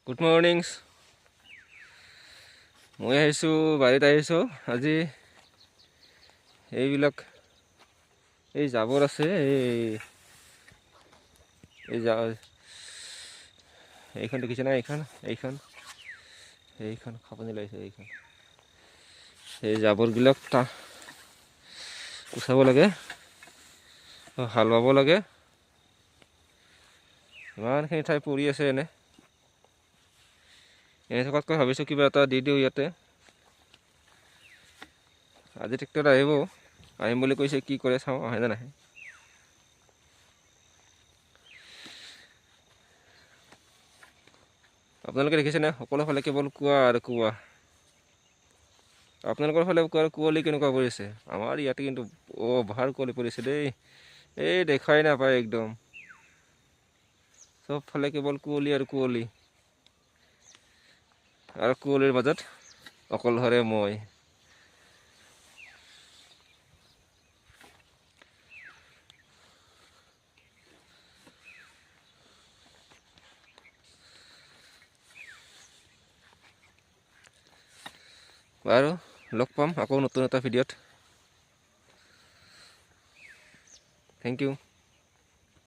Good morning. মই আহিছোঁ, বাৰীত আহিছোঁ আজি। এইবিলাক এই জাবৰ আছে, এইখন দেখিছে না? এইখন খাপনি লাগিছে। এই জাবৰবিলাক গুচাব লাগে, হাল বাব লাগে। ইমানখিনি ঠাই পৰি আছে এনে থকাতকৈ ভাবিছোঁ কিবা এটা দি দিওঁ ইয়াতে। আজি ট্ৰেক্টৰ আহিম বুলি কৈছে, কি কৰে চাওঁ, আহে নে নাহে। আপোনালোকে দেখিছেনে? সকলো ফালে কেৱল কুঁৱা আৰু কুঁৱা। আপোনালোকৰ ফালে কুঁৱলী কেনেকুৱা পৰিছে? আমাৰ ইয়াতে কিন্তু ভাল কুঁৱলী পৰিছে দেই। এই দেখাই নাপায় একদম, চব ফালে কেৱল কুঁৱলী আৰু কুঁৱলী। আৰু কুঁৱলীৰ মাজত অকলশৰে মই। বাৰু লগ পাম আকৌ নতুন এটা ভিডিঅ'ত। Thank U.